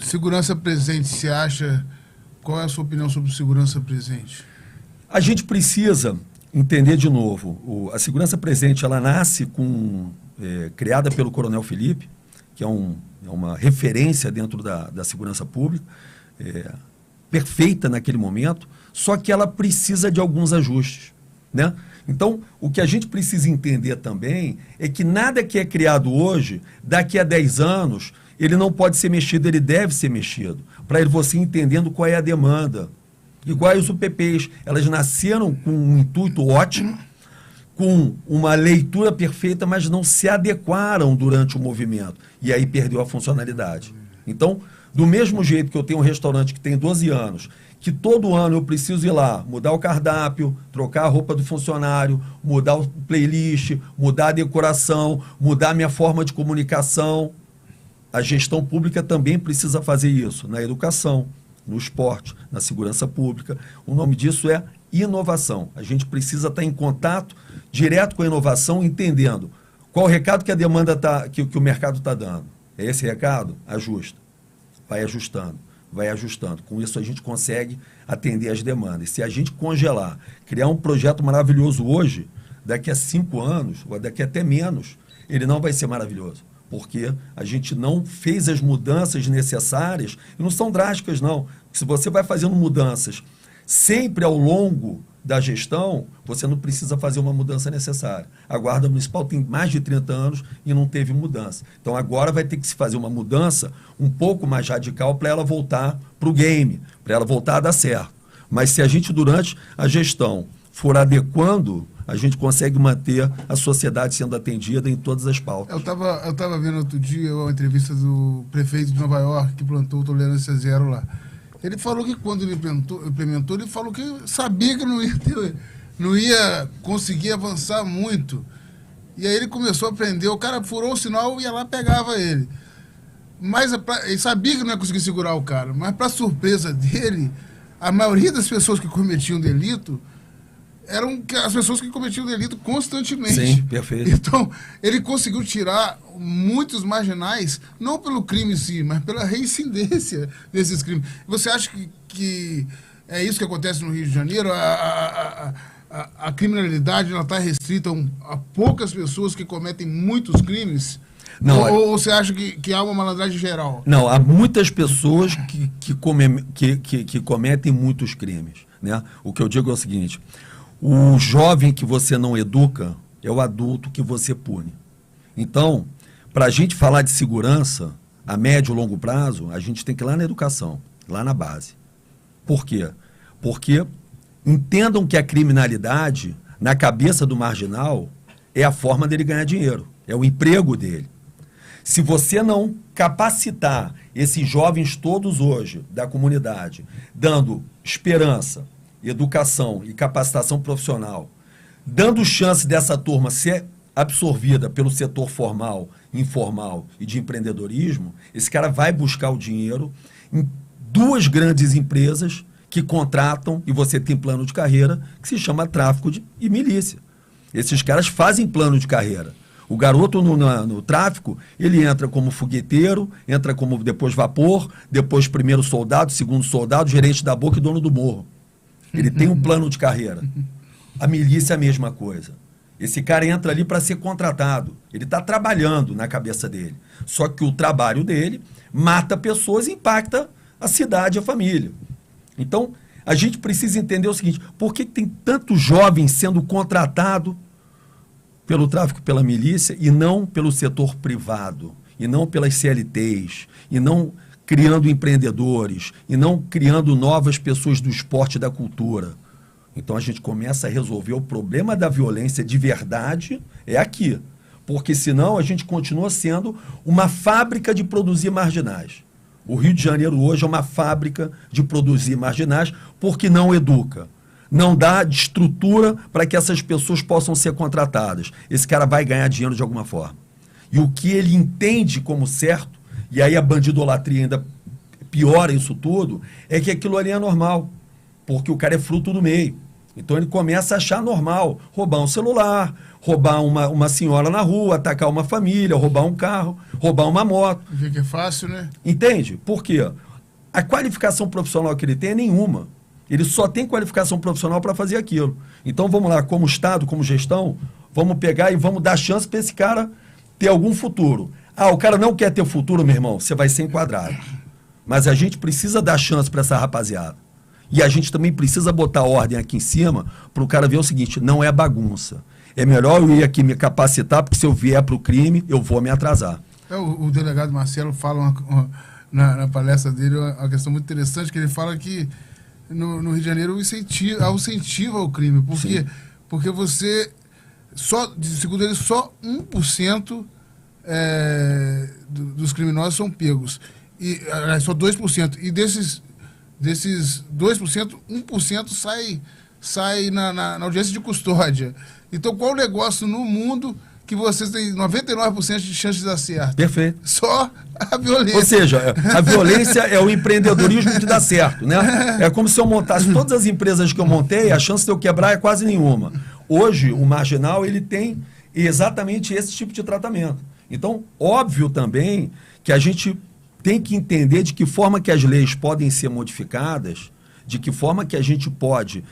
Segurança presente, você acha... Qual é a sua opinião sobre segurança presente? A gente precisa entender de novo. A segurança presente, ela nasce criada pelo Coronel Felipe, que é uma referência dentro da segurança pública, perfeita naquele momento, só que ela precisa de alguns ajustes, né? Então, o que a gente precisa entender também é que nada que é criado hoje, daqui a 10 anos, ele não pode ser mexido, ele deve ser mexido, para você entendendo qual é a demanda. Igual as UPPs, elas nasceram com um intuito ótimo, com uma leitura perfeita, mas não se adequaram durante o movimento, e aí perdeu a funcionalidade. Então, do mesmo jeito que eu tenho um restaurante que tem 12 anos, que todo ano eu preciso ir lá, mudar o cardápio, trocar a roupa do funcionário, mudar o playlist, mudar a decoração, mudar a minha forma de comunicação. A gestão pública também precisa fazer isso, na educação, no esporte, na segurança pública. O nome disso é inovação. A gente precisa estar em contato direto com a inovação, entendendo qual o recado que a demanda que o mercado está dando. É esse recado? Ajusta. Vai ajustando, vai ajustando. Com isso a gente consegue atender as demandas. Se a gente congelar, criar um projeto maravilhoso hoje, daqui a 5 anos, ou daqui a até menos, ele não vai ser maravilhoso. Porque a gente não fez as mudanças necessárias, e não são drásticas não. Se você vai fazendo mudanças sempre ao longo da gestão, você não precisa fazer uma mudança necessária. A Guarda Municipal tem mais de 30 anos e não teve mudança. Então agora vai ter que se fazer uma mudança um pouco mais radical para ela voltar para o game, para ela voltar a dar certo. Mas se a gente, durante a gestão, for adequando a gente consegue manter a sociedade sendo atendida em todas as pautas. Eu tava vendo outro dia uma entrevista do prefeito de Nova York, que plantou tolerância zero lá. Ele falou que quando ele implementou, ele falou que sabia que não ia conseguir avançar muito. E aí ele começou a aprender, o cara furou o sinal e ia lá pegava ele. Mas ele sabia que não ia conseguir segurar o cara, mas para surpresa dele, a maioria das pessoas que cometiam delito eram as pessoas que cometiam delito constantemente. Sim, perfeito. Então, ele conseguiu tirar muitos marginais, não pelo crime em si, mas pela reincidência desses crimes. Você acha que é isso que acontece no Rio de Janeiro? A criminalidade está restrita a poucas pessoas que cometem muitos crimes? Não, ou você acha que há uma malandragem geral? Não, há muitas pessoas que cometem muitos crimes, né? O que eu digo é o seguinte: o jovem que você não educa é o adulto que você pune. Então, para a gente falar de segurança a médio e longo prazo, a gente tem que ir lá na educação, lá na base. Por quê? Porque entendam que a criminalidade, na cabeça do marginal, é a forma dele ganhar dinheiro, é o emprego dele. Se você não capacitar esses jovens todos hoje da comunidade, dando esperança, educação e capacitação profissional, dando chance dessa turma ser absorvida pelo setor formal, informal e de empreendedorismo, esse cara vai buscar o dinheiro em duas grandes empresas que contratam, e você tem plano de carreira, que se chama tráfico e milícia. Esses caras fazem plano de carreira. O garoto no tráfico, ele entra como fogueteiro, entra como depois vapor, depois primeiro soldado, segundo soldado, gerente da boca e dono do morro. Ele tem um plano de carreira. A milícia é a mesma coisa. Esse cara entra ali para ser contratado. Ele está trabalhando na cabeça dele. Só que o trabalho dele mata pessoas e impacta a cidade, a família. Então, a gente precisa entender o seguinte: por que tem tantos jovens sendo contratados pelo tráfico, pela milícia, e não pelo setor privado, e não pelas CLTs, e não criando empreendedores, e não criando novas pessoas do esporte e da cultura? Então a gente começa a resolver o problema da violência de verdade aqui, porque senão a gente continua sendo uma fábrica de produzir marginais. O Rio de Janeiro hoje é uma fábrica de produzir marginais porque não educa. Não dá estrutura para que essas pessoas possam ser contratadas. Esse cara vai ganhar dinheiro de alguma forma. E o que ele entende como certo, e aí a bandidolatria ainda piora isso tudo, é que aquilo ali é normal, porque o cara é fruto do meio. Então ele começa a achar normal roubar um celular, roubar uma senhora na rua, atacar uma família, roubar um carro, roubar uma moto. Vê que é fácil, né? Entende? Por quê? A qualificação profissional que ele tem é nenhuma. Ele só tem qualificação profissional para fazer aquilo. Então vamos lá, como Estado, como gestão, vamos pegar e vamos dar chance para esse cara ter algum futuro. Ah, o cara não quer ter futuro, meu irmão, você vai ser enquadrado. Mas a gente precisa dar chance para essa rapaziada. E a gente também precisa botar ordem aqui em cima para o cara ver o seguinte: não é bagunça. É melhor eu ir aqui me capacitar, porque se eu vier para o crime, eu vou me atrasar. O delegado Marcelo fala na palestra dele uma questão muito interessante, que ele fala que no Rio de Janeiro incentiva o crime. Porque você, segundo ele, só 1% dos criminosos são pegos. Só 2%. E desses 2%, 1% sai na audiência de custódia. Então, qual o negócio no mundo que vocês têm 99% de chance de dar certo? Perfeito. Só a violência. Ou seja, a violência é o empreendedorismo de dar certo, né? É como se eu montasse todas as empresas que eu montei, a chance de eu quebrar é quase nenhuma. Hoje, o marginal, ele tem exatamente esse tipo de tratamento. Então, óbvio também que a gente tem que entender de que forma que as leis podem ser modificadas, de que forma que a gente pode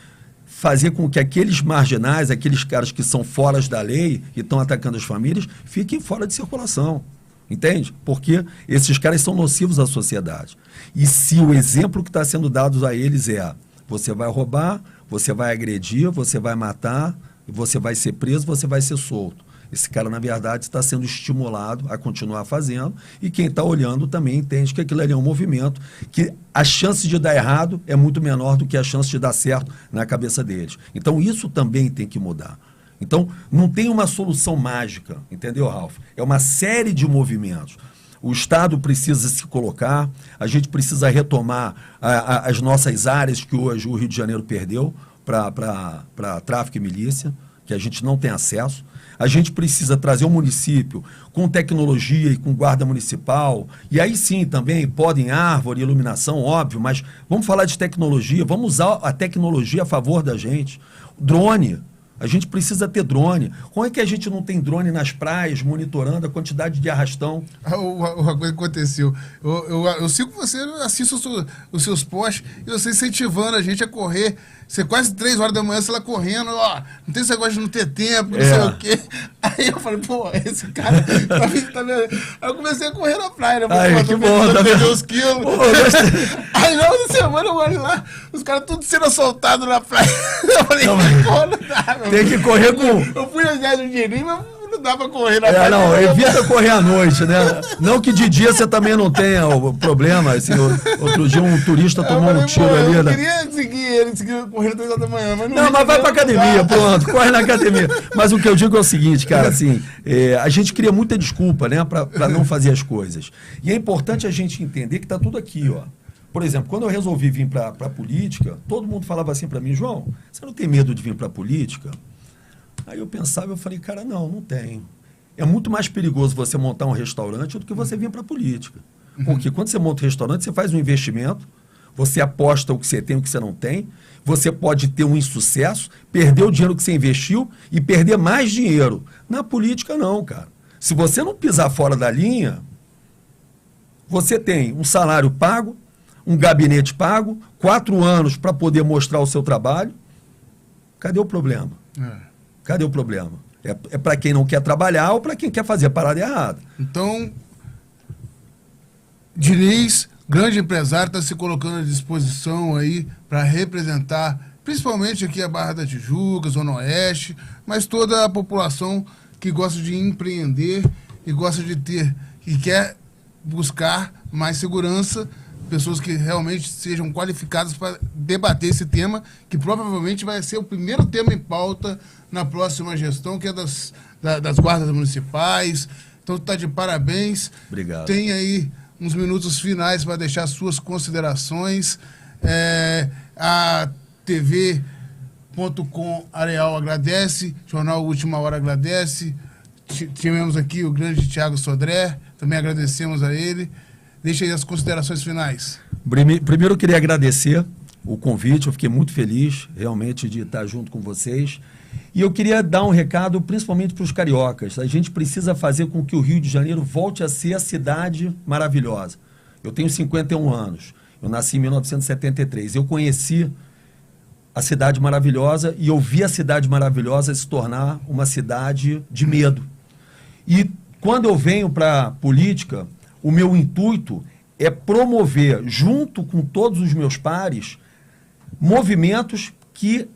fazer com que aqueles marginais, aqueles caras que são fora da lei e estão atacando as famílias, fiquem fora de circulação. Entende? Porque esses caras são nocivos à sociedade. E se o exemplo que está sendo dado a eles é: você vai roubar, você vai agredir, você vai matar, você vai ser preso, você vai ser solto. Esse cara, na verdade, está sendo estimulado a continuar fazendo, e quem está olhando também entende que aquilo ali é um movimento, que a chance de dar errado é muito menor do que a chance de dar certo na cabeça deles. Então, isso também tem que mudar. Então, não tem uma solução mágica, entendeu, Ralf? É uma série de movimentos. O Estado precisa se colocar, a gente precisa retomar as nossas áreas que hoje o Rio de Janeiro perdeu para tráfico e milícia, que a gente não tem acesso. A gente precisa trazer o município com tecnologia e com guarda municipal. E aí sim também podem árvore, iluminação, óbvio, mas vamos falar de tecnologia, vamos usar a tecnologia a favor da gente. Drone. A gente precisa ter drone. Como é que a gente não tem drone nas praias, monitorando a quantidade de arrastão? Uma coisa que aconteceu. Eu sigo você, assisto os seus posts e você incentivando a gente a correr. Você quase 3 horas da manhã, você lá correndo, ó, não tem esse negócio de não ter tempo, não sei o quê. Aí eu falei, pô, esse cara tá vendo? Aí eu comecei a correr na praia, né? Aí, que bom, tá vendo? Uns quilos. Aí na outra semana eu olho lá, os caras tudo sendo assaltados na praia. Eu falei, pô, não dá, meu. Tem que correr com... Eu fui atrás do dinheirinho, mas não dá pra correr na praia. Não, evita correr à noite, né? Não que de dia você também não tenha o problema. Assim, outro dia um turista tomou um tiro ali. Eu né? queria seguir ele, correr 3 horas da manhã, mas não, mas vai pra academia, pronto, corre na academia. Mas o que eu digo é o seguinte, cara, assim, a gente cria muita desculpa, né, pra não fazer as coisas. E é importante a gente entender que tá tudo aqui, ó. Por exemplo, quando eu resolvi vir pra política, todo mundo falava assim pra mim, João, você não tem medo de vir pra política? Aí eu pensava, eu falei, cara, não tenho. É muito mais perigoso você montar um restaurante do que você vir pra política. Porque quando você monta um restaurante, você faz um investimento, você aposta o que você tem, o que você não tem, você pode ter um insucesso, perder o dinheiro que você investiu e perder mais dinheiro. Na política, não, cara. Se você não pisar fora da linha, você tem um salário pago, um gabinete pago, 4 anos para poder mostrar o seu trabalho. Cadê o problema? Cadê o problema? É para quem não quer trabalhar ou para quem quer fazer a parada errada. Então, Diniz, grande empresário, está se colocando à disposição aí para representar, principalmente aqui a Barra da Tijuca, Zona Oeste, mas toda a população que gosta de empreender e gosta de ter, e quer buscar mais segurança, pessoas que realmente sejam qualificadas para debater esse tema, que provavelmente vai ser o primeiro tema em pauta na próxima gestão, que é das guardas municipais. Então, está de parabéns. Obrigado. Tem aí uns minutos finais para deixar suas considerações. A TV.com Areal agradece, Jornal Última Hora agradece. Tivemos aqui o grande Thiago Sodré, também agradecemos a ele. Deixa aí as considerações finais. Primeiro eu queria agradecer o convite, eu fiquei muito feliz realmente de estar junto com vocês. E eu queria dar um recado principalmente para os cariocas. A gente precisa fazer com que o Rio de Janeiro volte a ser a cidade maravilhosa. Eu tenho 51 anos, eu nasci em 1973. Eu conheci a cidade maravilhosa e eu vi a cidade maravilhosa se tornar uma cidade de medo. E quando eu venho para a política, o meu intuito é promover, junto com todos os meus pares, movimentos que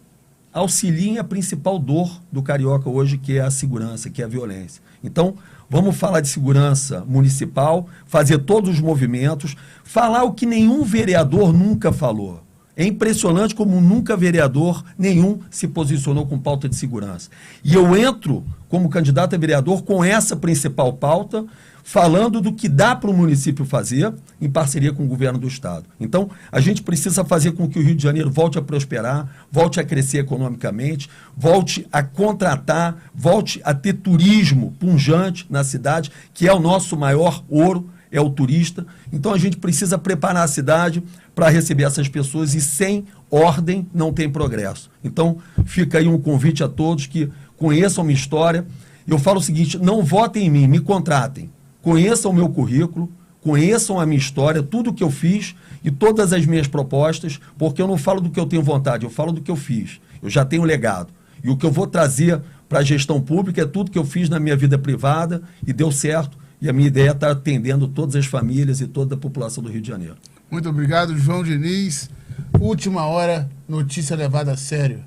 auxiliem a principal dor do carioca hoje, que é a segurança, que é a violência. Então, vamos falar de segurança municipal, fazer todos os movimentos, falar o que nenhum vereador nunca falou. É impressionante como nunca vereador nenhum se posicionou com pauta de segurança. E eu entro como candidato a vereador com essa principal pauta, falando do que dá para o município fazer em parceria com o governo do estado. Então, a gente precisa fazer com que o Rio de Janeiro volte a prosperar, volte a crescer economicamente, volte a contratar, volte a ter turismo pujante na cidade, que é o nosso maior ouro, é o turista. Então, a gente precisa preparar a cidade para receber essas pessoas e sem ordem não tem progresso. Então, fica aí um convite a todos que conheçam minha história. Eu falo o seguinte, não votem em mim, me contratem. Conheçam o meu currículo, conheçam a minha história, tudo o que eu fiz e todas as minhas propostas, porque eu não falo do que eu tenho vontade, eu falo do que eu fiz. Eu já tenho legado. E o que eu vou trazer para a gestão pública é tudo que eu fiz na minha vida privada e deu certo. E a minha ideia é estar atendendo todas as famílias e toda a população do Rio de Janeiro. Muito obrigado, João Diniz. Última Hora, notícia levada a sério.